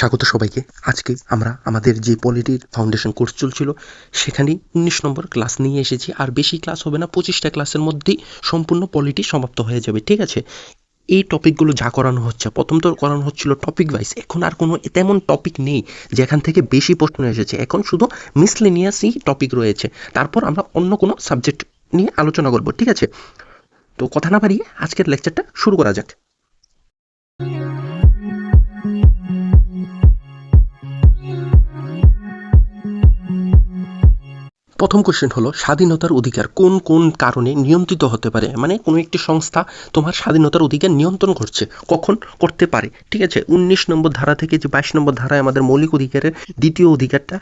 স্বাগত সবাইকে। আজকে আমরা আমাদের যে পলিটির ফাউন্ডেশন কোর্স চলছিল সেখানেই 19 নম্বর ক্লাস নিয়ে এসেছি। আর বেশি ক্লাস হবে না, 25টা ক্লাসের মধ্যেই সম্পূর্ণ পলিটি সমাপ্ত হয়ে যাবে। ঠিক আছে, এই টপিকগুলো যা করানো হচ্ছে, প্রথম তো করানো হচ্ছিল টপিক ওয়াইজ, এখন আর কোনো তেমন টপিক নেই যেখান থেকে বেশি প্রশ্ন এসেছে। এখন শুধু মিসলেনিয়াসই টপিক রয়েছে। তারপর আমরা অন্য কোনো সাবজেক্ট নিয়ে আলোচনা করব। ঠিক আছে, তো কথা না বাড়িয়ে আজকের লেকচারটা শুরু করা যাক। প্রথম কোশ্চেন হলো, স্বাধীনতার অধিকার কোন কোন কারণে নিয়ন্ত্রিত হতে পারে? মানে কোনো একটি সংস্থা তোমার স্বাধীনতার অধিকার নিয়ন্ত্রণ করছে, কখন করতে পারে? ঠিক আছে, 19 নম্বর ধারা থেকে যে 22 নম্বর ধারায় আমাদের মৌলিক অধিকারের দ্বিতীয় অধিকারটা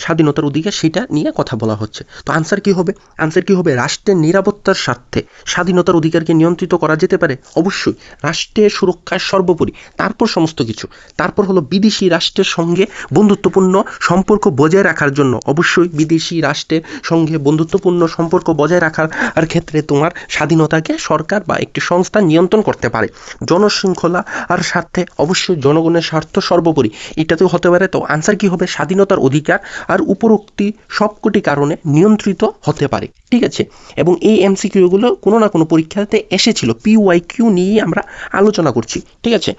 স্বাধীনতার অধিকার, সেটা নিয়ে কথা বলা হচ্ছে। তো আনসার কি হবে? আনসার কি হবে? রাষ্ট্রের নিরাপত্তার স্বার্থে স্বাধীনতার অধিকারকে নিয়ন্ত্রিত করা যেতে পারে। অবশ্যই রাষ্ট্রের সুরক্ষার সর্বোপরি, তারপর সমস্ত কিছু। তারপর হলো বিদেশি রাষ্ট্রের সঙ্গে বন্ধুত্বপূর্ণ সম্পর্ক বজায় রাখার জন্য, অবশ্যই বিদেশি রাষ্ট্রের সঙ্গে বন্ধুত্বপূর্ণ সম্পর্ক বজায় রাখার ক্ষেত্রে তোমার স্বাধীনতাকে সরকার বা একটি সংস্থা নিয়ন্ত্রণ করতে পারে। জনশৃঙ্খলা আর স্বার্থে, অবশ্যই জনগণের স্বার্থ সর্বোপরি, এটাতেও হতে পারে। তো আনসার কি হবে? স্বাধীনতার অধিকার আর উপরোক্তি সবকটি কারণে নিয়ন্ত্রিত হতে পারে। ঠিক আছে, এবং এই এমসিকিউগুলো কোনো না কোনো পরীক্ষাতে এসেছিল, পিওয়াইকিউ নিয়ে আমরা আলোচনা করছি। ঠিক আছে,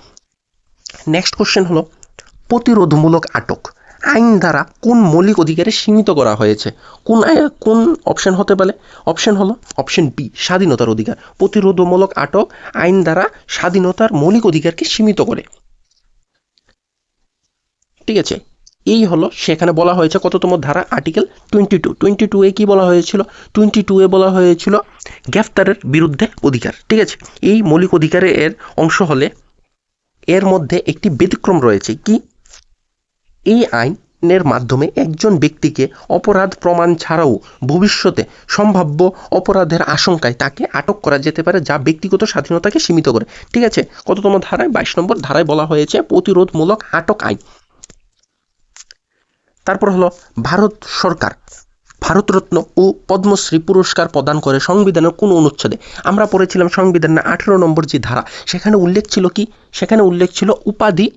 নেক্সট কোশ্চেন হলো, প্রতিরোধমূলক আটক আইন দ্বারা কোন মৌলিক অধিকারে সীমিত করা হয়েছে? কোন অপশন হতে পারে? অপশন হলো অপশন বি, স্বাধীনতার অধিকার। প্রতিরোধমূলক আটক আইন দ্বারা স্বাধীনতার মৌলিক অধিকারকে সীমিত করে। ঠিক আছে, এই হলো সেখানে বলা হয়েছে কততম ধারা? আর্টিকেল 22 এ কি বলা হয়েছিল? 22 এ বলা হয়েছিল গ্রেফতারের বিরুদ্ধে অধিকার। ঠিক আছে, এই মৌলিক অধিকারের অংশ হলে এর মধ্যে একটি ব্যতিক্রম রয়েছে। কি? এই আইনের মাধ্যমে একজন ব্যক্তিকে অপরাধ প্রমাণ ছাড়াও ভবিষ্যতে সম্ভাব্য অপরাধের আশঙ্কায় তাকে আটক করা যেতে পারে, যা ব্যক্তিগত স্বাধীনতাকে সীমিত করে। ঠিক আছে, কততম ধারায়? 22 নম্বর ধারায় বলা হয়েছে প্রতিরোধমূলক আটক আইন। তারপর হলো, ভারত সরকার ভারতরত্ন ও পদ্মশ্রী পুরস্কার প্রদান করে সংবিধানের কোন অনুচ্ছেদে? আমরা পড়েছিলাম সংবিধানের 18 নম্বর যে ধারা, সেখানে উল্লেখ ছিল কি? সেখানে উল্লেখ ছিল উপাধি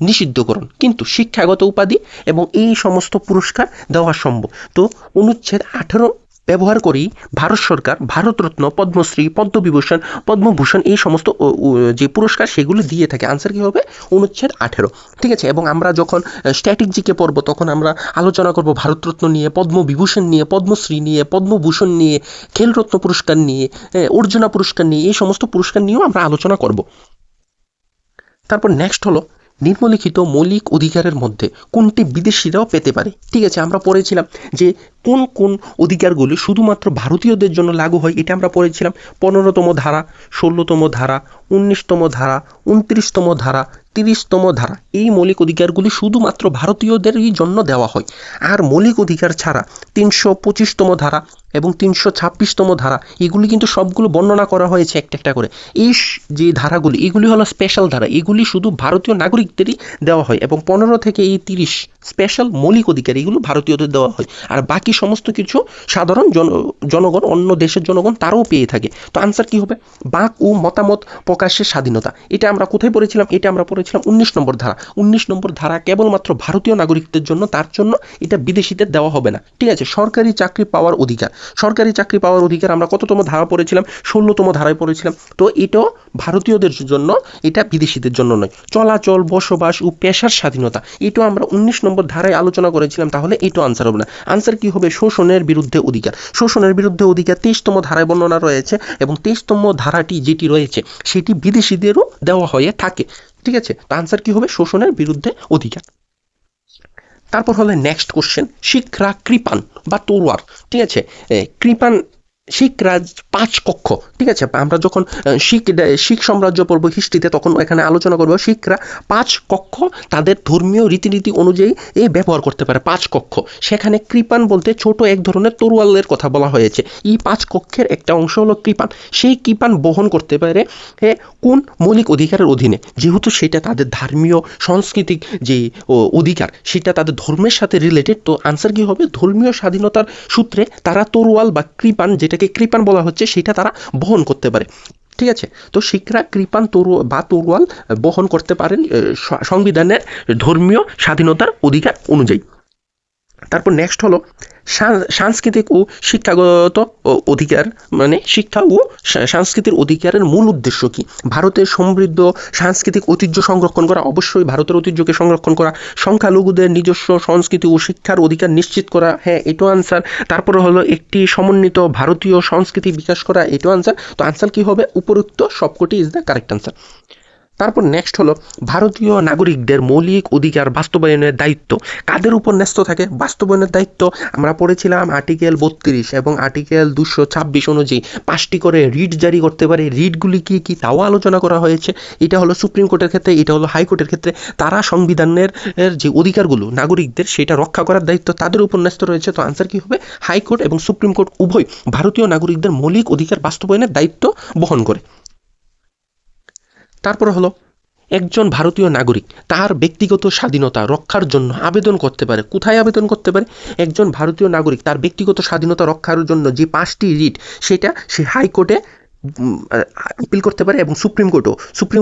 নিষিদ্ধকরণ, কিন্তু শিক্ষাগত উপাধি এবং এই সমস্ত পুরস্কার দেওয়া সম্ভব। তো অনুচ্ছেদ 18 ব্যবহার করেই ভারত সরকার ভারতরত্ন, পদ্মশ্রী, পদ্মভূষণ এই সমস্ত যে পুরস্কার সেগুলো দিয়ে থাকে। আনসার কি হবে? অনুচ্ছেদ 18। ঠিক আছে, এবং আমরা যখন স্ট্যাটিক জিকে পড়ব তখন আমরা আলোচনা করব ভারতরত্ন নিয়ে, পদ্মবিভূষণ নিয়ে, পদ্মশ্রী নিয়ে, পদ্মভূষণ নিয়ে, খেলরত্ন পুরস্কার নিয়ে, অর্জুনা পুরস্কার নিয়ে, এই সমস্ত পুরস্কার নিয়েও আমরা আলোচনা করব। তারপর নেক্সট হলো, নিম্নলিখিত মৌলিক অধিকারের মধ্যে কোনটি বিদেশিরাও পেতে পারে? ঠিক আছে, আমরা পড়েছিলাম যে কোন কোন অধিকারগুলি শুধুমাত্র ভারতীয়দের জন্য লাগু হয়, এটা আমরা পড়েছিলাম। 15তম ধারা, 16তম ধারা, 19তম ধারা, 29তম ধারা, 30তম ধারা। এই মৌলিক অধিকারগুলি শুধুমাত্র ভারতীয়দেরই জন্য দেওয়া হয়। আর মৌলিক অধিকার ছাড়া 325তম ধারা এবং 326তম ধারা, এগুলি কিন্তু সবগুলো বর্ণনা করা হয়েছে একটা একটা করে। এই যে ধারাগুলি, এগুলি হলো স্পেশাল ধারা, এগুলি শুধু ভারতীয় নাগরিকদেরই দেওয়া হয়। এবং 15 থেকে এই 30 স্পেশাল মৌলিক অধিকার, এগুলো ভারতীয়দের দেওয়া হয়। আর বাকি সমস্ত কিছু সাধারণ জনগণ, অন্য দেশের জনগণ তারাও পেয়ে থাকে। তো আনসার কি হবে? বাক ও মতামত প্রকাশের স্বাধীনতা। এটা আমরা কোথায় পড়েছিলাম? এটা আমরা পড়েছিলাম 19 নম্বর ধারা। 19 নম্বর ধারা কেবলমাত্র ভারতীয় নাগরিকদের জন্য, তার জন্য এটা বিদেশিদের দেওয়া হবে না। ঠিক আছে, সরকারি চাকরি পাওয়ার অধিকার। সরকারি চাকরি পাওয়ার অধিকার আমরা কততম ধারা পড়েছিলাম? 16তম ধারায় পড়েছিলাম। তো এটাও ভারতীয়দের জন্য, এটা বিদেশিদের জন্য নয়। চলাচল, বসবাস ও পেশার স্বাধীনতা, এটাও আমরা 19 নম্বর ধারায় আলোচনা করেছিলাম। তাহলে এটাও আনসার হবে না। আনসার কি হবে? শোষণের বিরুদ্ধে অধিকার। শোষণের বিরুদ্ধে অধিকার 23তম ধারায় বর্ণনা রয়েছে, এবং 23তম ধারাটি যেটি রয়েছে সেটি বিদেশিদেরও দেওয়া হয়ে থাকে। ঠিক আছে, তো আনসার কি হবে? শোষণের বিরুদ্ধে অধিকার। তারপর হলো নেক্সট কোশ্চেন, শিখরা কৃপান বা তরোয়ার। ঠিক আছে, কৃপান শিখরা 5 কক্ষ। ঠিক আছে, আমরা যখন শিখ সাম্রাজ্য পড়ব হিস্ট্রিতে, তখন এখানে আলোচনা করব শিখরা 5 কক্ষ তাদের ধর্মীয় রীতিনীতি অনুযায়ী ব্যবহার করতে পারে। 5 কক্ষ, সেখানে কৃপান বলতে ছোট এক ধরনের তরোয়ালের কথা বলা হয়েছে। এই 5 কক্ষের একটা অংশ হলো কৃপান। সেই কৃপান বহন করতে পারে কোন মৌলিক অধিকারের অধীনে? যেহেতু সেটা তাদের ধর্মীয় সাংস্কৃতিক যে অধিকার, সেটা তাদের ধর্মের সাথে রিলেটেড। তো আনসার কি হবে? ধর্মীয় স্বাধীনতার সূত্রে তারা তরোয়াল বা কৃপান, যেটাকে কৃপান বলা হচ্ছে, সেটা তারা বহন করতে পারে। ঠিক আছে। তো শিখরা কৃপান তরোয়াল বহন করতে পারেন সংবিধানের ধর্মীয় স্বাধীনতার অধিকার অনুযায়ী। তারপর নেক্সট হলো সাংস্কৃতিক ও শিক্ষাগত অধিকার, মানে শিক্ষা ও সাংস্কৃতিক অধিকারের মূল উদ্দেশ্য কি? ভারতের সমৃদ্ধ সাংস্কৃতিক ঐতিহ্য সংরক্ষণ করা, অবশ্যই ভারতের ঐতিহ্যকে সংরক্ষণ করা। সংখ্যালঘুদের নিজস্ব সংস্কৃতি ও শিক্ষার অধিকার নিশ্চিত করা, হ্যাঁ এটাও আনসার। তারপরে হলো একটি সমন্বিত ভারতীয় সংস্কৃতি বিকাশ করা, এটাও আনসার। তো আনসার কি হবে? উপরোক্ত সবকটি ইজ দ্য কারেক্ট আনসার। তারপর নেক্সট হলো ভারতীয় নাগরিকদের মৌলিক অধিকার বাস্তবায়নের দায়িত্ব কাদের উপর ন্যস্ত থাকে? বাস্তবায়নের দায়িত্ব আমরা পড়েছিলাম আর্টিকেল 32 এবং আর্টিকেল 226 অনুযায়ী 5টি করে রিট জারি করতে পারে। রিটগুলি কি কি তাও আলোচনা করা হয়েছে। এটা হলো সুপ্রিম কোর্টের ক্ষেত্রে, এটা হলো হাইকোর্টের ক্ষেত্রে। তারা সংবিধানের যে অধিকারগুলো নাগরিকদের সেটা রক্ষা করার দায়িত্ব তাদের উপর ন্যস্ত রয়েছে। তো আনসার কি হবে? হাইকোর্ট এবং সুপ্রিম কোর্ট উভয় ভারতীয় নাগরিকদের মৌলিক অধিকার বাস্তবায়নের দায়িত্ব বহন করে। তারপর হলো একজন ভারতীয় নাগরিক তার ব্যক্তিগত স্বাধীনতা রক্ষার জন্য আবেদন করতে পারে। কোথায় আবেদন করতে পারে? একজন ভারতীয় নাগরিক তার ব্যক্তিগত স্বাধীনতা রক্ষার জন্য যে 5টি রিট সেটা সে হাইকোর্টে আপিল করতে পারে এবং সুপ্রিম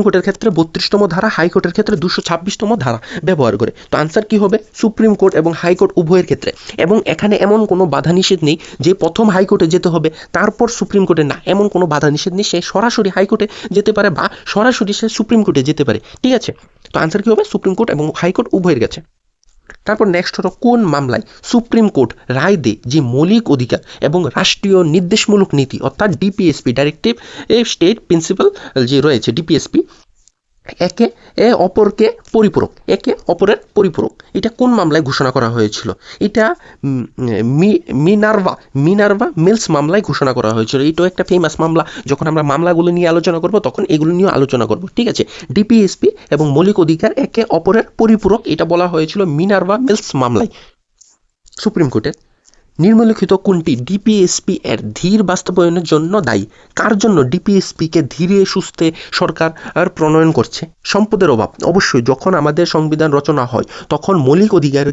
কোর্টের ক্ষেত্রে 32তম ধারা, হাইকোর্টের ক্ষেত্রে 226তম ধারা ব্যবহার করে। তো আনসার কি হবে? সুপ্রিম কোর্ট এবং হাইকোর্ট উভয়ের ক্ষেত্রে। এবং এখানে এমন কোনো বাধা নিষেধ নেই যে প্রথম হাইকোর্টে যেতে হবে তারপর সুপ্রিম কোর্টে, না, এমন কোনো বাধা নিষেধ নেই। সে সরাসরি হাইকোর্টে যেতে পারে বা সরাসরি সে সুপ্রিম কোর্টে যেতে পারে। ঠিক আছে। তো আনসার কি হবে? সুপ্রিম কোর্ট এবং হাইকোর্ট উভয়ের কাছে। তারপর নেক্সট হলো কোন মামলায় সুপ্রিম কোর্ট রায় দেয় যে মৌলিক অধিকার এবং রাষ্ট্রীয় নির্দেশমূলক নীতি অর্থাৎ ডিপিএসপি, ডাইরেক্টিভ স্টেট প্রিন্সিপাল যে রয়েছে ডিপিএসপি, একে অপরের পরিপূরক, এটা কোন মামলায় ঘোষণা করা হয়েছিল? এটা মিনার্ভা মিলস মামলায় ঘোষণা করা হয়েছিল। এটাও একটা ফেমাস মামলা। যখন আমরা মামলাগুলো নিয়ে আলোচনা করব তখন এগুলো নিয়ে আলোচনা করব। ঠিক আছে। ডিপিএসপি এবং মৌলিক অধিকার একে অপরের পরিপূরক, এটা বলা হয়েছিল মিনার্ভা মিলস মামলায় সুপ্রিম কোর্টের। নিম্নলিখিত কোনটি ডিপিএসপি এর ধীর বাস্তবায়নের জন্য দায়ী? কার জন্য ডিপিএসপিকে ধীরে সুস্থে সরকার প্রণয়ন করছে? সম্পদের অভাব। অবশ্যই যখন আমাদের সংবিধান রচনা হয় তখন মৌলিক অধিকার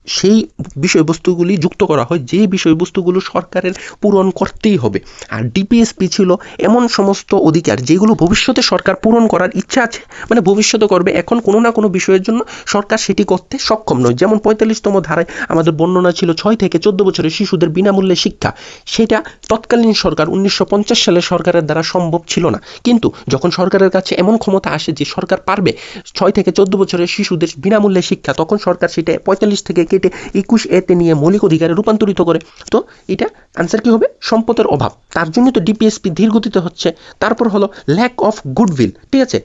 সেই বিষয়বস্তুগুলি যুক্ত করা হয় যে বিষয়বস্তুগুলো সরকারের পূরণ করতেই হবে। আর ডিপিএসপি ছিল এমন সমস্ত অধিকার যেগুলো ভবিষ্যতে সরকার পূরণ করার ইচ্ছা আছে, মানে ভবিষ্যতে করবে, এখন কোনো না কোনো বিষয়ের জন্য সরকার সেটি করতে সক্ষম নয়। যেমন 45তম ধারায় আমাদের বর্ণনা ছিল 6 থেকে 14 বছরের শিশুদের বিনামূল্যে শিক্ষা। সেটা তৎকালীন সরকার 1950 সালের সরকারের দ্বারা সম্ভব ছিল না। কিন্তু যখন সরকারের কাছে এমন ক্ষমতা আসে যে সরকার পারবে 6 থেকে 14 বছরের শিশুদের বিনামূল্যে শিক্ষা, তখন সরকার সেটা 45 থেকে কেটে 21A নিয়ে মৌলিক অধিকারে রূপান্তরিত করে। তো এটা আনসার কি হবে? সম্পদের অভাব। তার জন্য তো ডিপিএসপি ধীর গতিতে হচ্ছে। তারপর হলো ল্যাক অফ গুডউইল, ঠিক আছে,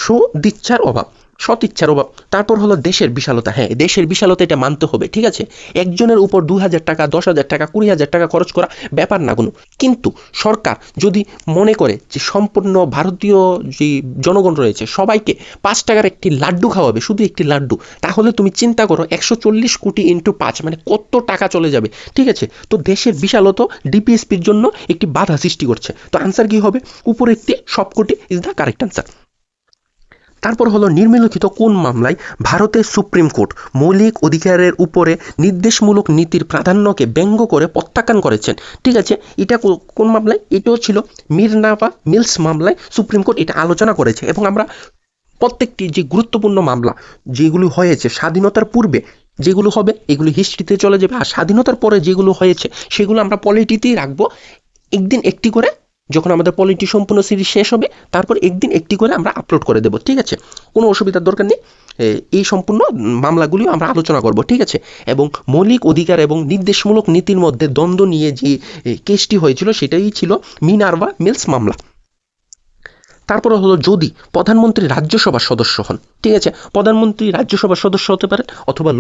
সদিচ্ছার অভাব, সদিচ্ছার অভাব। তারপর হলো দেশের বিশালতা। হ্যাঁ, দেশের বিশালতা এটা মানতে হবে। ঠিক আছে। একজনের উপর 2000 টাকা, 10,000 টাকা, 20,000 টাকা খরচ করা ব্যাপার না কোনো। কিন্তু সরকার যদি মনে করে যে সম্পূর্ণ ভারতীয় যে জনগণ রয়েছে সবাইকে 5 টাকার একটি লাড্ডু খাওয়াবে, শুধু একটি লাড্ডু, তাহলে তুমি চিন্তা করো 140 কোটি ইন্টু 5 মানে কত টাকা চলে যাবে। ঠিক আছে। তো দেশের বিশালতা ডিপিএসপির জন্য একটি বাধা সৃষ্টি করছে। তো আনসার কি হবে? উপরে একটি সবকটি ইজ দ্য কারেক্ট আনসার। তারপর হলো নিম্নলিখিত কোন মামলায় ভারতের সুপ্রিম কোর্ট মৌলিক অধিকারের উপরে নির্দেশমূলক নীতির প্রাধান্যকে ব্যঙ্গ করে প্রত্যাখ্যান করেছেন? ঠিক আছে। এটা কোন মামলায়? এটাও ছিল মিনার্ভা মিলস মামলায় সুপ্রিম কোর্ট এটা আলোচনা করেছে। এবং আমরা প্রত্যেকটি যে গুরুত্বপূর্ণ মামলা যেগুলো হয়েছে স্বাধীনতার পূর্বে যেগুলো হবে এগুলো হিস্ট্রিতে চলে যাবে, আর স্বাধীনতার পরে যেগুলো হয়েছে সেগুলো আমরা পলিটিতেই রাখবো। একদিন একটি করে, যখন আমাদের পলিটি সম্পূর্ণ সিরিজ শেষ হবে তারপর একদিন একটি করে আমরা আপলোড করে দেবো। ঠিক আছে। কোনো অসুবিধার দরকার নেই। এই সম্পূর্ণ মামলাগুলিও আমরা আলোচনা করব। ঠিক আছে। এবং মৌলিক অধিকার এবং নির্দেশমূলক নীতির মধ্যে দ্বন্দ্ব নিয়ে যে কেসটি হয়েছিল সেটাই ছিল মিনার্ভা মিলস মামলা। তারপরে হলো যদি প্রধানমন্ত্রী রাজ্যসভার সদস্য হন, ঠিক আছে, প্রধানমন্ত্রী রাজ্যসভার সদস্য হতে পারেন অথবা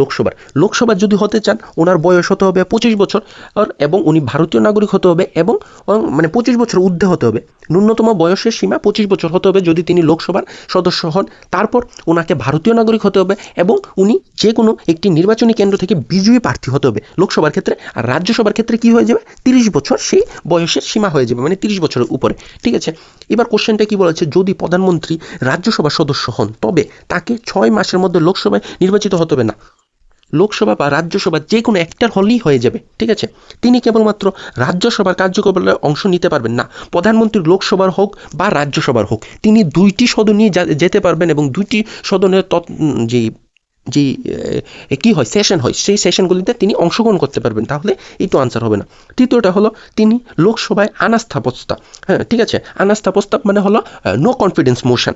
লোকসভার যদি হতে চান ওনার বয়স হতে হবে 25 বছর এবং উনি ভারতীয় নাগরিক হতে হবে এবং মানে 25 বছর ঊর্ধ্বে হতে হবে। ন্যূনতম বয়সের সীমা 25 বছর হতে হবে যদি তিনি লোকসভার সদস্য হন। তারপর ওনাকে ভারতীয় নাগরিক হতে হবে এবং উনি যে কোনো একটি নির্বাচনী কেন্দ্র থেকে বিজয়ী প্রার্থী হতে হবে লোকসভার ক্ষেত্রে। আর রাজ্যসভার ক্ষেত্রে কি হয়ে যাবে? 30 বছর সেই বয়সের সীমা হয়ে যাবে, মানে 30 বছরের উপরে। ঠিক আছে। এবার কোশ্চেনটা কি বলেছে? যদি প্রধানমন্ত্রী রাজ্যসভার সদস্য হন তবে তাকে 6 মাসের মধ্যে লোকসভায় নির্বাচিত হতে হবে না। লোকসভা বা রাজ্যসভা যে কোনো একটার হলেই হয়ে যাবে, ঠিক আছে। তিনি কেবলমাত্র রাজ্যসভার কার্যকলাপে অংশ নিতে পারবেন না। প্রধানমন্ত্রী লোকসভার হোক বা রাজ্যসভার হোক, তিনি দুইটি সদনই যেতে পারবেন এবং দুইটি সদনের যে যে কি হয় সেশন হয়, সেই সেশনগুলিতে তিনি অংশগ্রহণ করতে পারবেন। তাহলে এই তো আনসার হবে না। তৃতীয়টা হলো তিনি লোকসভায় আনাস্থা প্রস্তাব, হ্যাঁ ঠিক আছে, আনাস্থা প্রস্তাব মানে হলো নো কনফিডেন্স মোশন,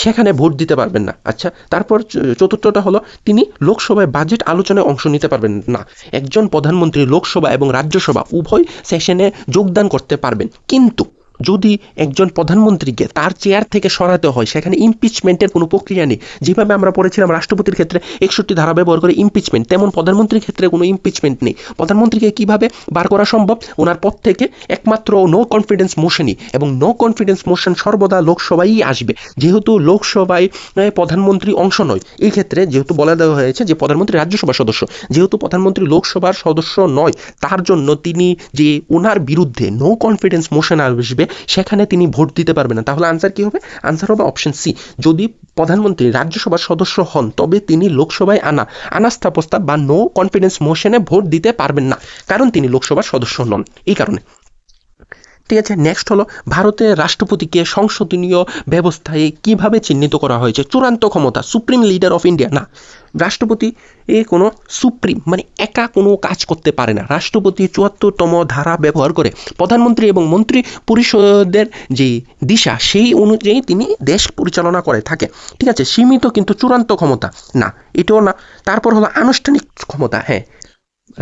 সেখানে ভোট দিতে পারবেন না। আচ্ছা, তারপর চতুর্থটা হলো তিনি লোকসভায় বাজেট আলোচনায় অংশ নিতে পারবেন না। একজন প্রধানমন্ত্রী লোকসভা এবং রাজ্যসভা উভয় সেশনে যোগদান করতে পারবেন, কিন্তু যদি একজন প্রধানমন্ত্রীকে তার চেয়ার থেকে সরাতে হয়, সেখানে ইমপিচমেন্টের কোনো প্রক্রিয়া নেই। যেভাবে আমরা পড়েছিলাম রাষ্ট্রপতির ক্ষেত্রে 61 ধারা ব্যবহার করে ইমপিচমেন্ট, তেমন প্রধানমন্ত্রীর ক্ষেত্রে কোনো ইমপিচমেন্ট নেই। প্রধানমন্ত্রীকে কিভাবে বার করা সম্ভব? ওনার পদ থেকে একমাত্র নো কনফিডেন্স মোশনই, এবং নো কনফিডেন্স মোশন সর্বদা লোকসভায় আসবে। যেহেতু লোকসভায় প্রধানমন্ত্রী অংশ নয়, এই ক্ষেত্রে যেহেতু বলে দেওয়া হয়েছে যে প্রধানমন্ত্রী রাজ্যসভার সদস্য, যেহেতু প্রধানমন্ত্রী লোকসভার সদস্য নয়, তার জন্য তিনি যে ওনার বিরুদ্ধে নো কনফিডেন্স মোশন আসবে, সেখানে তিনি ভোট দিতে পারবেন না। তাহলে আনসার কি হবে? আনসার হবে অপশন সি। যদি প্রধানমন্ত্রী রাজ্যসভার সদস্য হন, তবে তিনি লোকসভায় আনাস্থা প্রস্তাব বা নো কনফিডেন্স মোশনে ভোট দিতে পারবেন না, কারণ তিনি লোকসভার সদস্য নন, এই কারণে। ঠিক আছে, নেক্সট হলো ভারতের রাষ্ট্রপতিকে সংসদীয় ব্যবস্থায় কিভাবে চিহ্নিত করা হয়েছে? চূড়ান্ত ক্ষমতা, সুপ্রিম লিডার অফ ইন্ডিয়া না। রাষ্ট্রপতি কোনো সুপ্রিম মানে একা কোনো কাজ করতে পারে না। রাষ্ট্রপতি 74তম ধারা ব্যবহার করে প্রধানমন্ত্রী এবং মন্ত্রী পরিষদের যে দিশা, সেই অনুযায়ী তিনি দেশ পরিচালনা করে থাকে, ঠিক আছে। সীমিত কিন্তু চূড়ান্ত ক্ষমতা না, এটাও না। তারপর হলো আনুষ্ঠানিক ক্ষমতা, হ্যাঁ,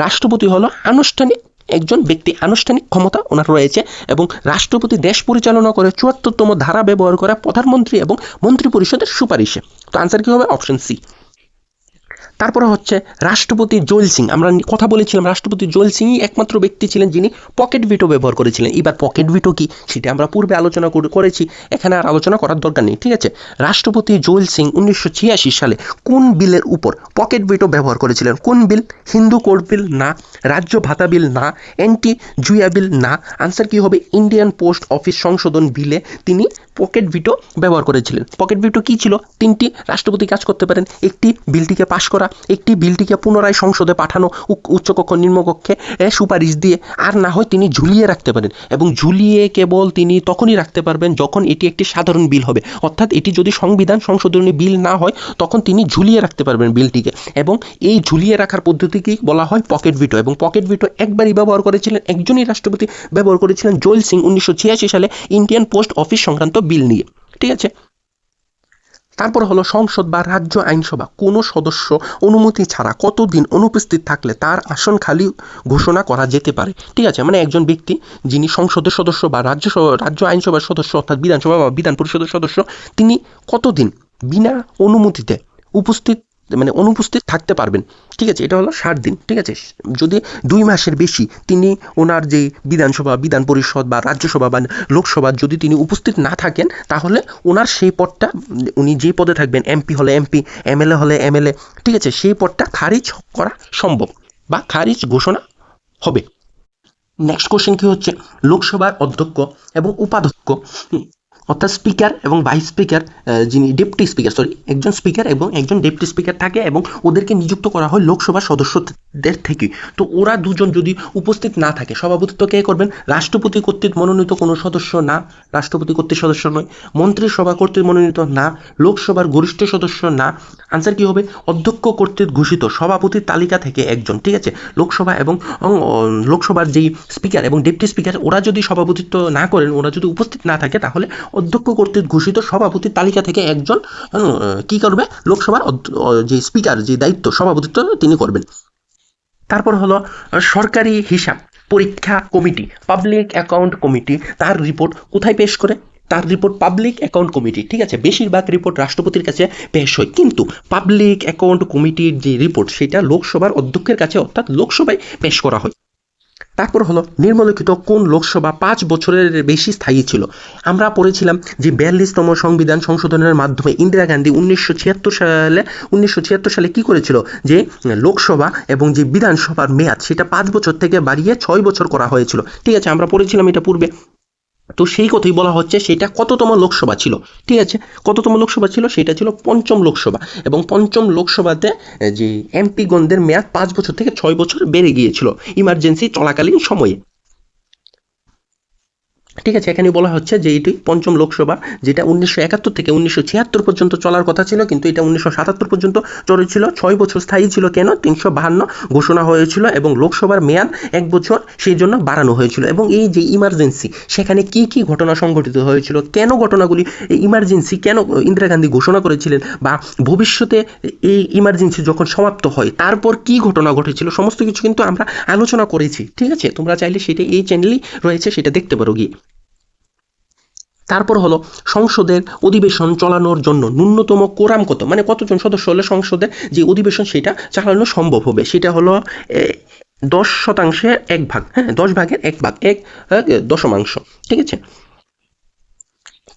রাষ্ট্রপতি হলো আনুষ্ঠানিক একজন ব্যক্তি, আনুষ্ঠানিক ক্ষমতা ওনার রয়েছে, এবং রাষ্ট্রপতি দেশ পরিচালনা করে 74তম ধারা ব্যবহার করে প্রধানমন্ত্রী এবং মন্ত্রী পরিষদের সুপারিশে। তো আনসার কি হবে? Option C. তারপরে হচ্ছে রাষ্ট্রপতি জৈল সিং। আমরা কথা বলেছিলাম রাষ্ট্রপতি জৈল সিংই একমাত্র ব্যক্তি ছিলেন যিনি পকেট ভিটো ব্যবহার করেছিলেন। এবার পকেট ভিটো কি, সেটা আমরা পূর্বে আলোচনা করেছি, এখানে আর আলোচনা করার দরকার নেই, ঠিক আছে। রাষ্ট্রপতি জৈল সিং 1986 সালে কোন বিলের উপর পকেট ভিটো ব্যবহার করেছিলেন? কোন বিল? হিন্দু কোড বিল না, রাজ্য ভাতা বিল না, অ্যান্টি জুয়া বিল না। আনসার কি হবে? ইন্ডিয়ান পোস্ট অফিস সংশোধন বিলে তিনি পকেট ভিটো ব্যবহার করেছিলেন। পকেট ভিটো কি ছিল? তিনটি রাষ্ট্রপতি কাজ করতে পারেন: একটি বিলটিকে পাশ করা, একটি বিলটিকে পুনরায় সংসদে পাঠানো উচ্চকক্ষ নিম্নকক্ষে সুপারিশ দিয়ে, আর না হয় তিনি ঝুলিয়ে রাখতে পারেন, এবং ঝুলিয়ে কেবল তিনি তখনই রাখতে পারবেন যখন এটি একটি সাধারণ বিল হবে, অর্থাৎ এটি যদি সংবিধান সংশোধনী বিল না হয় তখন তিনি ঝুলিয়ে রাখতে পারবেন বিলটিকে, এবং এই ঝুলিয়ে রাখার পদ্ধতিকেই বলা হয় পকেট ভিটো। এবং পকেট ভিটো একবারই ব্যবহার করেছিলেন, একজনই রাষ্ট্রপতি ব্যবহার করেছিলেন, জৈল সিং 1986 সালে ইন্ডিয়ান পোস্ট অফিস সংক্রান্ত বিল নিয়ে, ঠিক আছে। তারপর হলো সংসদ বা রাজ্য আইনসভা কোনো সদস্য অনুমতি ছাড়া কতদিন অনুপস্থিত থাকলে তার আসন খালি ঘোষণা করা যেতে পারে, ঠিক আছে। মানে একজন ব্যক্তি যিনি সংসদের সদস্য বা রাজ্য আইনসভার সদস্য, অর্থাৎ বিধানসভা বা বিধান পরিষদের সদস্য, তিনি কতদিন বিনা অনুমতিতে অনুপস্থিত থাকতে পারবেন, ঠিক আছে। এটা হলো 60 দিন, ঠিক আছে। যদি 2 মাসের বেশি তিনি ওনার যে বিধানসভা, বিধান পরিষদ বা রাজ্যসভা বা লোকসভা যদি তিনি উপস্থিত না থাকেন, তাহলে ওনার সেই পদটা, উনি যে পদে থাকবেন, এমপি হলে এমপি, এমএলএ হলে এমএলএ, ঠিক আছে, সেই পদটা খারিজ করা সম্ভব বা খারিজ ঘোষণা হবে। নেক্সট কোশ্চেন কি হচ্ছে? লোকসভার অধ্যক্ষ এবং উপাধ্যক্ষ, অর্থাৎ স্পিকার এবং ভাইস স্পিকার, যিনি ডেপুটি স্পিকার, একজন স্পিকার এবং একজন ডেপুটি স্পিকার থাকে, এবং ওদেরকে নিযুক্ত করা হয় লোকসভার সদস্যদের থেকে। তো ওরা দুজন যদি উপস্থিত না থাকে, সভাপতিত্ব কে করবেন? রাষ্ট্রপতি কর্তৃক মনোনীত কোনো সদস্য না, রাষ্ট্রপতি কর্তৃক সদস্য নয়, মন্ত্রিসভা কর্তৃক মনোনীত না, লোকসভার গরিষ্ঠ সদস্য না। আনসার কি হবে? অধ্যক্ষ কর্তৃক ঘোষিত সভাপতির তালিকা থেকে একজন, ঠিক আছে। লোকসভা এবং লোকসভার যেই স্পিকার এবং ডেপুটি স্পিকার, ওরা যদি সভাপতিত্ব না করেন, ওরা যদি উপস্থিত না থাকে, তাহলে অধ্যক্ষ কর্তৃক ঘোষিত সভাপতির তালিকা থেকে একজন কি করবে? লোকসভার যে স্পিকার, যে দায়িত্ব সভাপতিত্ব তিনি করবেন। তারপর হলো সরকারি হিসাব পরীক্ষা কমিটি, পাবলিক অ্যাকাউন্ট কমিটি, তার রিপোর্ট কোথায় পেশ করে? তার রিপোর্ট পাবলিক অ্যাকাউন্ট কমিটি, ঠিক আছে। বেশিরভাগ রিপোর্ট রাষ্ট্রপতির কাছে পেশ হয়, কিন্তু পাবলিক অ্যাকাউন্ট কমিটির যে রিপোর্ট, সেটা লোকসভার অধ্যক্ষের কাছে, অর্থাৎ লোকসভায় পেশ করা হয়। তারপর হলো নিম্নলিখিত কোন লোকসভা 5 বছরের বেশি স্থায়ী ছিল? আমরা পড়েছিলাম যে 42তম সংবিধান সংশোধনের মাধ্যমে ইন্দিরা গান্ধী 1976 সালে কি করেছিল? যে লোকসভা এবং যে বিধানসভার মেয়াদ, সেটা 5 বছর থেকে বাড়িয়ে 6 বছর করা হয়েছিল, ঠিক আছে। আমরা পড়েছিলাম এটা পূর্বে। তো সেই কথাই বলা হচ্ছে সেটা কততম লোকসভা ছিল, ঠিক আছে, কততম লোকসভা ছিল, সেটা ছিল পঞ্চম লোকসভা। এবং পঞ্চম লোকসভাতে যে এমপিগণদের মেয়াদ 5 বছর থেকে 6 বছর বেড়ে গিয়েছিল ইমার্জেন্সি চলাকালীন সময়ে, ঠিক আছে। এখানে বলা হচ্ছে যে এটি পঞ্চম লোকসভা, যেটা 1971 থেকে 1976 পর্যন্ত চলার কথা ছিল, কিন্তু এটা 1977 পর্যন্ত চলেছিল। 6 বছর স্থায়ী ছিল। কেন? 352 ঘোষণা হয়েছিল এবং লোকসভার মেয়াদ 1 বছর সেই জন্য বাড়ানো হয়েছিল। এবং এই যে ইমার্জেন্সি, সেখানে কি কি ঘটনা সংঘটিত হয়েছিল, কেন ঘটনাগুলি ইমার্জেন্সি, কেন ইন্দিরা গান্ধী ঘোষণা করেছিলেন, বা ভবিষ্যতে এই ইমার্জেন্সি যখন সমাপ্ত হয় তারপর কি ঘটনা ঘটেছিল, সমস্ত কিছু কিন্তু আমরা আলোচনা করেছি, ঠিক আছে। তোমরা চাইলে সেটা এই চ্যানেলেই রয়েছে, সেটা দেখতে পারো গিয়ে। তারপর হলো সংসদের অধিবেশন চালানোর জন্য ন্যূনতম কোরাম কত, মানে কতজন সদস্য হলে সংসদের যে অধিবেশন সেটা চালানো সম্ভব হবে, সেটা হলো 10% 1 ভাগ, হ্যাঁ, 10 ভাগের 1 ভাগ, 1 দশমাংশ, ঠিক আছে।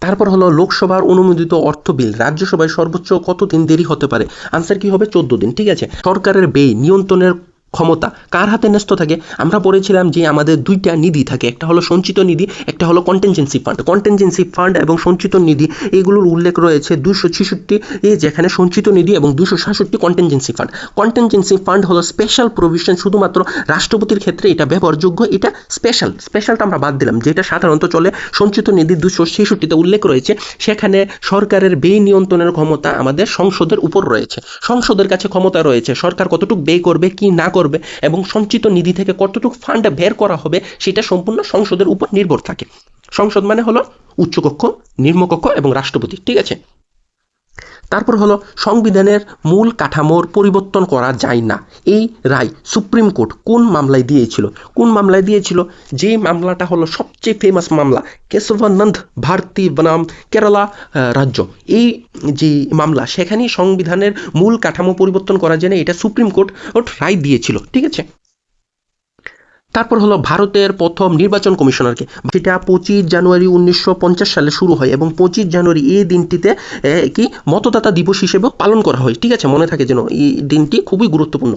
তারপর হলো লোকসভার অনুমোদিত অর্থ বিল রাজ্যসভায় সর্বোচ্চ কত দিন দেরি হতে পারে? আনসার কি হবে? 14 দিন, ঠিক আছে। সরকারের ব্যয় নিয়ন্ত্রণের ক্ষমতা কার হাতে ন্যস্ত থাকে? আমরা পড়েছিলাম যে আমাদের দুইটা নিধি থাকে, একটা হলো সঞ্চিত নিধি, একটা হলো কন্টিনজেন্সি ফান্ড। কন্টিনজেন্সি ফান্ড এবং সঞ্চিত নিধি এগুলোর উল্লেখ রয়েছে 266 যেখানে সঞ্চিত নিধি এবং 266 কন্টিনজেন্সি ফান্ড। কন্টিনজেন্সি ফান্ড হলো স্পেশাল প্রভিশন, শুধুমাত্র রাষ্ট্রপতির ক্ষেত্রে এটা ব্যবহারযোগ্য, এটা স্পেশালটা আমরা বাদ দিলাম। যেটা সাধারণত চলে সঞ্চিত নিধি 266-তে উল্লেখ রয়েছে, সেখানে সরকারের ব্যয় নিয়ন্ত্রণের ক্ষমতা আমাদের সংসদের উপর রয়েছে। সংসদের কাছে ক্ষমতা রয়েছে সরকার কতটুকু ব্যয় করবে কি না করবে, এবং সঞ্চিত নিধি থেকে কতটুকু ফান্ড বের করা হবে সেটা সম্পূর্ণ সংসদের উপর নির্ভর থাকে। সংসদ মানে হলো উচ্চকক্ষ, নিম্নকক্ষ এবং রাষ্ট্রপতি, ঠিক আছে। তারপর হলো সংবিধানের মূল কাঠামোর পরিবর্তন করা যায় না, এই রায় সুপ্রিম কোর্ট কোন মামলায় দিয়েছিল? কোন মামলায় দিয়েছিল? যে মামলাটা হলো সবচেয়ে ফেমাস মামলা, কেশবানন্দ ভারতী বনাম কেরালা রাজ্য, এই যে মামলা, সেখানে সংবিধানের মূল কাঠামো পরিবর্তন করা যায় না, এটা সুপ্রিম কোর্ট রায় দিয়েছিল, ঠিক আছে। তারপর হলো ভারতের প্রথম নির্বাচন কমিশনারকে, সেটা 25 জানুয়ারি 1950 সালে শুরু হয় এবং 25 জানুয়ারি এই দিনটিতে কি মতদাতা দিবস হিসেবে পালন করা হয়, ঠিক আছে, মনে থাকে যেন এই দিনটি খুবই গুরুত্বপূর্ণ।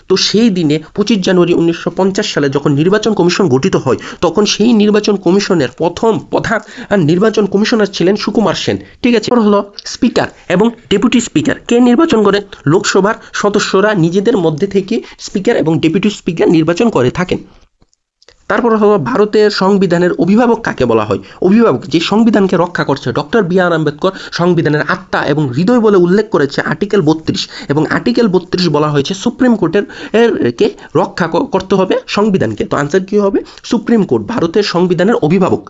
তো সেই দিনে 25 জানুয়ারি 1950 সালে যখন নির্বাচন কমিশন গঠিত হয়, তখন সেই নির্বাচন কমিশনের প্রথম প্রধান নির্বাচন কমিশনার ছিলেন সুকুমার সেন, ঠিক আছে। হলো স্পিকার এবং ডেপুটি স্পিকার কে নির্বাচন করে? লোকসভার সদস্যরা নিজেদের মধ্যে থেকে স্পিকার এবং ডেপুটি স্পিকার নির্বাচন করে থাকেন। তারপর হলো ভারতের সংবিধানের অভিভাবক কাকে বলা হয়? অভিভাবক যে সংবিধানকে রক্ষা করছে, ডক্টর বি.আর. আম্বেদকর সংবিধানের আত্মা এবং হৃদয় বলে উল্লেখ করেছে আর্টিকেল 32, এবং আর্টিকেল 32 বলা হয়েছে সুপ্রিম কোর্টের কে রক্ষা করতে হবে সংবিধানকে। তো আনসার কি হবে? সুপ্রিম কোর্ট ভারতের সংবিধানের অভিভাবক।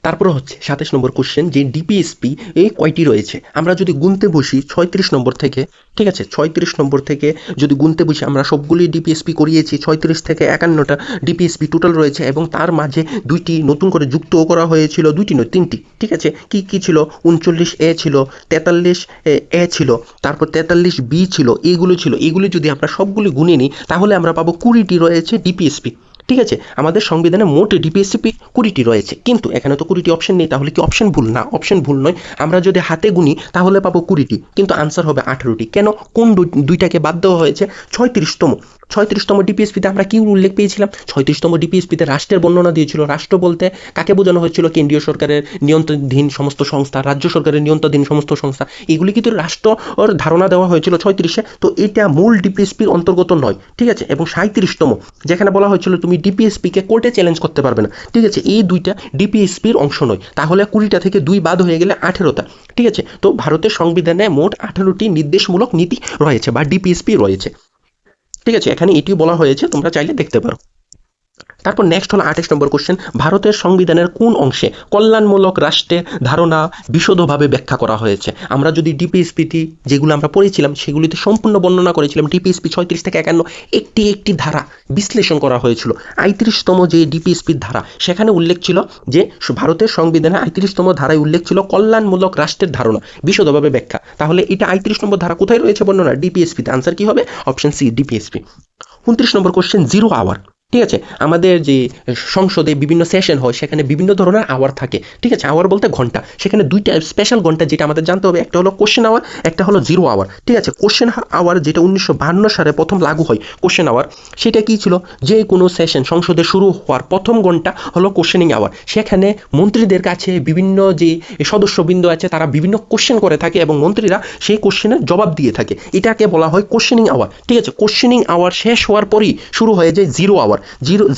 তারপরে হচ্ছে 27 নম্বর কোশ্চেন, যে ডিপিএসপি এই কয়টি রয়েছে? আমরা যদি গুনতে বসি 36 নম্বর থেকে, ঠিক আছে, 36 নম্বর থেকে যদি গুনতে বসি, আমরা সবগুলি ডিপিএসপি করিয়েছি, 36 থেকে 51টা ডিপিএসপি টোটাল রয়েছে, এবং তার মাঝে দুইটি নতুন করে যুক্তও করা হয়েছিল, দুইটি নয় 3টি, ঠিক আছে। কি কি ছিল? 39A ছিল, 43A ছিল, তারপর 43B ছিল, এইগুলো ছিল। এইগুলি যদি আমরা সবগুলি গুনে নিই তাহলে আমরা পাবো 20টি রয়েছে ডিপিএসপি, ঠিক আছে। আমাদের সংবিধানে মোট ডিপিএসপি 20টি রয়েছে, কিন্তু এখানে তো 20টি অপশন নেই, তাহলে কি অপশন ভুল? না, অপশন ভুল নয়। আমরা যদি হাতে গুনি তাহলে পাবো 20টি, কিন্তু আনসার হবে 18টি। কেন? কোন দুইটাকে বাদ দেওয়া হয়েছে? 36তম ডিপিএসপিতে আমরা কি উল্লেখ পেয়েছিলাম? 36তম ডিপিএসপিতে রাষ্ট্রের বর্ণনা দিয়েছিল। রাষ্ট্র বলতে কাকে বোঝানো হয়েছিল? কেন্দ্রীয় সরকারের নিয়ন্ত্রণাধীন সমস্ত সংস্থা, রাজ্য সরকারের নিয়ন্ত্রণাধীন সমস্ত সংস্থা, এগুলি কিন্তু রাষ্ট্রর ধারণা দেওয়া হয়েছিল 36-এ। তো এটা মূল ডিপিএসপির অন্তর্গত নয়, ঠিক আছে। এবং 37তম যেখানে বলা হয়েছিল তুমি ডিপিএসপিকে কোর্টে চ্যালেঞ্জ করতে পারবে না, ঠিক আছে, এই দুইটা ডিপিএসপির অংশ নয়। তাহলে 20টা থেকে 2 বাদ হয়ে গেলে 18টা, ঠিক আছে। তো ভারতের সংবিধানে মোট 18টি নির্দেশমূলক নীতি রয়েছে বা ডিপিএসপি রয়েছে, ঠিক আছে। এখানে এটিও বলা হয়েছে, তোমরা চাইলে দেখতে পারো। তারপর নেক্সট হলো 28 নম্বর কোশ্চেন, ভারতের সংবিধানের কোন অংশে কল্যাণমূলক রাষ্ট্রের ধারণা বিশদভাবে ব্যাখ্যা করা হয়েছে? আমরা যদি ডিপিএসপিটি যেগুলো আমরা পড়েছিলাম সেগুলিতে সম্পূর্ণ বর্ণনা করেছিলাম। ডিপিএসপি 36 থেকে 51 একটি ধারা বিশ্লেষণ করা হয়েছিল। 38তম যে ডিপিএসপির ধারা, সেখানে উল্লেখ ছিল যে ভারতের সংবিধানে 38তম ধারায় উল্লেখ ছিল কল্যাণমূলক রাষ্ট্রের ধারণা বিশদভাবে ব্যাখ্যা। তাহলে এটা 38 নম্বর ধারা কোথায় রয়েছে বর্ণনা? ডিপিএসপিতে। আনসার কি হবে? Option C, DPSP. 29 নম্বর কোশ্চেন, 0 আওয়ার ঠিক আছে, আমাদের যে সংসদে বিভিন্ন সেশন হয় সেখানে বিভিন্ন ধরনের আওয়ার থাকে। ঠিক আছে, আওয়ার বলতে ঘন্টা, সেখানে দুইটা স্পেশাল ঘন্টা যেটা আমাদের জানতে হবে, একটা হলো কোশ্চেন আওয়ার, একটা হলো জিরো আওয়ার। ঠিক আছে, কোশ্চেন আওয়ার যেটা 1952 সালে প্রথম লাগু হয় কোশ্চেন আওয়ার, সেটা কি ছিল, যে কোনো সেশন সংসদে শুরু হওয়ার প্রথম ঘন্টা হলো কোশ্চেনিং আওয়ার। সেখানে মন্ত্রীদের কাছে বিভিন্ন যে সদস্যবৃন্দ আছে তারা বিভিন্ন কোশ্চেন করে থাকে এবং মন্ত্রীরা সেই কোশ্চেনের জবাব দিয়ে থাকে, এটাকে বলা হয় কোশ্চেনিং আওয়ার। ঠিক আছে, কোশ্চেনিং আওয়ার শেষ হওয়ার পরই শুরু হয়ে যায় জিরো আওয়ার।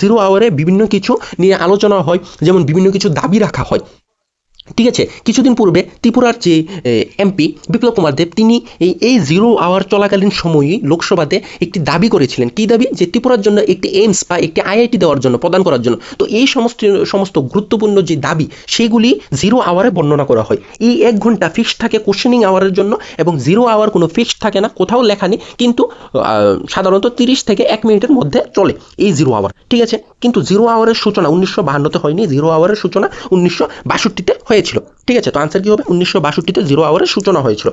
জিরো আওয়ারে বিভিন্ন কিছু নিয়ে আলোচনা হয়, যেমন বিভিন্ন কিছু দাবি রাখা হয়। ঠিক আছে, কিছুদিন পূর্বে ত্রিপুরার যে এমপি বিপ্লব কুমার দেব, তিনি এই জিরো আওয়ার চলাকালীন সময়ই লোকসভাতে একটি দাবি করেছিলেন। কি দাবি, যে ত্রিপুরার জন্য একটি এইমস বা একটি আইআইটি দেওয়ার জন্য, প্রদান করার জন্য। তো এই সমস্ত গুরুত্বপূর্ণ যে দাবি সেগুলি জিরো আওয়ারে বর্ণনা করা হয়। এই 1 ঘন্টা ফিক্সড থাকে কোশ্চেনিং আওয়ারের জন্য, এবং জিরো আওয়ার কোনো ফিক্সড থাকে না, কোথাও লেখা নেই, কিন্তু সাধারণত 30 থেকে 1 মিনিটের মধ্যে চলে এই জিরো আওয়ার। ঠিক আছে, কিন্তু জিরো আওয়ারের সূচনা 1952-তে হয়নি, জিরো আওয়ারের সূচনা 1962-তে হয়েছিল। ঠিক আছে, তো আনসার কি হবে, 1962-তে জিরো আওয়ারের সূচনা হয়েছিল।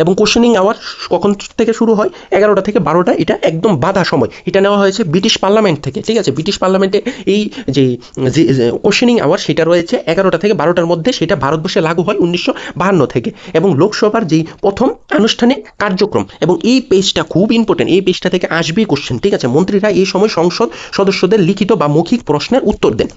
এবং কোশ্চেনিং আওয়ার কখন থেকে শুরু হয়, 11টা থেকে 12টা, এটা একদম বাধা সময়। এটা নেওয়া হয়েছে ব্রিটিশ পার্লামেন্ট থেকে। ঠিক আছে, ব্রিটিশ পার্লামেন্টে এই যে কোশ্চেনিং আওয়ার সেটা রয়েছে 11টা থেকে 12টার মধ্যে, সেটা ভারতবর্ষে লাগু হয় 1952 থেকে। এবং লোকসভার যেই প্রথম আনুষ্ঠানিক কার্যক্রম, এবং এই পেজটা খুব ইম্পর্টেন্ট, এই পেজটা থেকে আসবেই কোশ্চেন। ঠিক আছে, মন্ত্রীরা এই সময় সংসদ সদস্যদের লিখিত বা মৌখিক প্রশ্নের উত্তর দেন।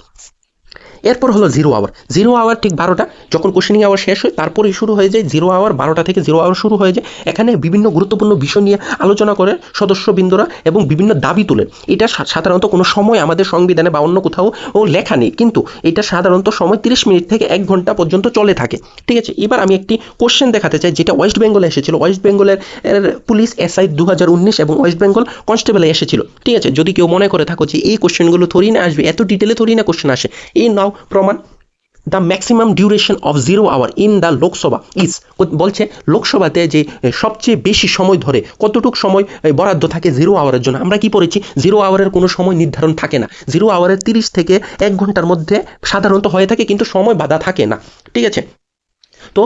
এরপর হলো জিরো আওয়ার। জিরো আওয়ার ঠিক 12টা, যখন কোশ্চেনিং আওয়ার শেষ হয় তারপরেই শুরু হয়ে যায় জিরো আওয়ার। 12টা থেকে জিরো আওয়ার শুরু হয়ে যায়। এখানে বিভিন্ন গুরুত্বপূর্ণ বিষয় নিয়ে আলোচনা করে সদস্যবৃন্দরা এবং বিভিন্ন দাবি তোলেন। এটা সাধারণত কোনো সময় আমাদের সংবিধানে বা অন্য কোথাও লেখা নেই, কিন্তু এটা সাধারণত সময় 30 মিনিট থেকে 1 ঘন্টা পর্যন্ত চলে থাকে। ঠিক আছে, এবার আমি একটি কোশ্চেন দেখাতে চাই যেটা ওয়েস্ট বেঙ্গলে এসেছিল। ওয়েস্ট বেঙ্গলের পুলিশ এসআই 2019 এবং ওয়েস্ট বেঙ্গল কনস্টেবলে এসেছিল। ঠিক আছে, যদি কেউ মনে করে থাকো যে এই কোশ্চেনগুলো থরি না আসবে, এত ডিটেলে থরি না কোশ্চেন আসে, এই নাও প্রমাণ। The maximum duration of zero hour in the Lok Sabha is, বলছে লোকসভাতে যে সবচেয়ে বেশি সময় ধরে কতটুক সময় বরাদ্দ থাকে জিরো আওয়ারের জন্য। আমরা কি পড়েছি, জিরো আওয়ারের কোনো সময় নির্ধারণ থাকে না। জিরো আওয়ারের 30 থেকে 1 ঘন্টার মধ্যে সাধারণত হয়ে থাকে, কিন্তু সময় বাধা থাকে না। ঠিক আছে, তো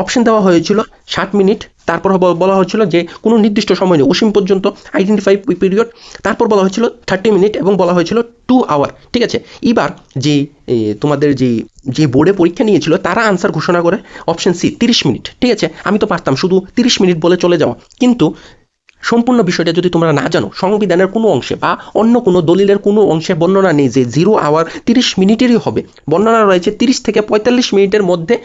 অপশন দেওয়া হয়েছিল 60 মিনিট, তারপর বলা হয়েছিল যে কোনো নির্দিষ্ট সময় নেই, অসীম পর্যন্ত, আইডেন্টিফাই পিরিয়ড, তারপর বলা হয়েছিল 30 মিনিট এবং বলা হয়েছিল 2 আওয়ার। ঠিক আছে, এবার যে তোমাদের যে বোর্ডে পরীক্ষা নিয়েছিল তারা আনসার ঘোষণা করে অপশন সি 30 মিনিট। ঠিক আছে, আমি তো পারতাম শুধু 30 মিনিট বলে চলে যাওয়া, কিন্তু সম্পূর্ণ বিষয়টা যদি তোমরা না জানো, সংবিধানের কোনো অংশে বা অন্য কোনো দলিলের কোনো অংশে বর্ণনা নেই যে জিরো আওয়ার 30 মিনিটেরই হবে। বর্ণনা রয়েছে 30 থেকে 45 মিনিটের মধ্যে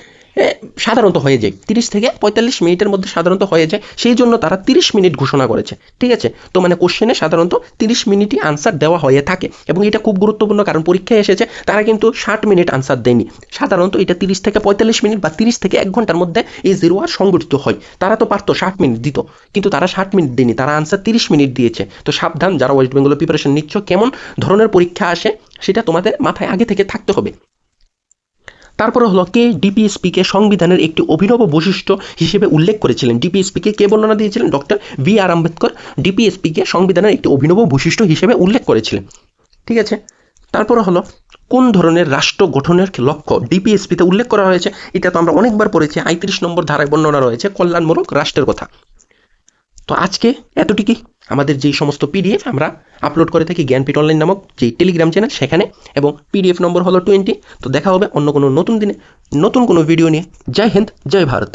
সাধারণত হয়ে যায়, 30 থেকে 45 মিনিটের মধ্যে সাধারণত হয়ে যায়, সেই জন্য তারা 30 মিনিট ঘোষণা করেছে। ঠিক আছে, তো মানে কোশ্চেনে সাধারণত 30 মিনিটই আনসার দেওয়া হয়ে থাকে, এবং এটা খুব গুরুত্বপূর্ণ, কারণ পরীক্ষায় এসেছে তারা কিন্তু 60 মিনিট আনসার দেয়নি। সাধারণত এটা 30 থেকে 45 মিনিট বা 30 থেকে 1 ঘন্টার মধ্যে এই জিরো আওয়ার সংগঠিত হয়। তারা তো পারতো 60 মিনিট দিত, কিন্তু তারা 60 মিনিট দেয়নি, তারা আনসার 30 মিনিট দিয়েছে। তো সাবধান, যারা ওয়েস্ট বেঙ্গলের প্রিপারেশন নিচ্ছ, কেমন ধরনের পরীক্ষা আসে সেটা তোমাদের মাথায় আগে থেকে থাকতে হবে। তারপরে হলো কে ডিপিএসপিকে সংবিধানের একটি অভিনব বৈশিষ্ট্য হিসেবে উল্লেখ করেছিলেন। ডিপিএসপিকে কে বর্ণনা দিয়েছিলেন, ডক্টর বি.আর. আম্বেদকর ডিপিএসপিকে সংবিধানের একটি অভিনব বৈশিষ্ট্য হিসেবে উল্লেখ করেছিলেন। ঠিক আছে, তারপরে হলো কোন ধরনের রাষ্ট্র গঠনের লক্ষ্য ডিপিএসপিতে উল্লেখ করা হয়েছে। এটা তো আমরা অনেকবার পড়েছি, 35 নম্বর ধারায় বর্ণনা রয়েছে কল্যাণমূলক রাষ্ট্রের কথা। তো আজকে এতটুকুই। আমাদের যেই সমস্ত পিডিএফ আমরা আপলোড করে থাকি জ্ঞানপীঠ অনলাইন নামক যেই টেলিগ্রাম চ্যানেল, সেখানে, এবং পিডিএফ নম্বর হলো 20। তো দেখা হবে অন্য কোনো নতুন দিনে নতুন কোনো ভিডিও নিয়ে। জয় হিন্দ, জয় ভারত।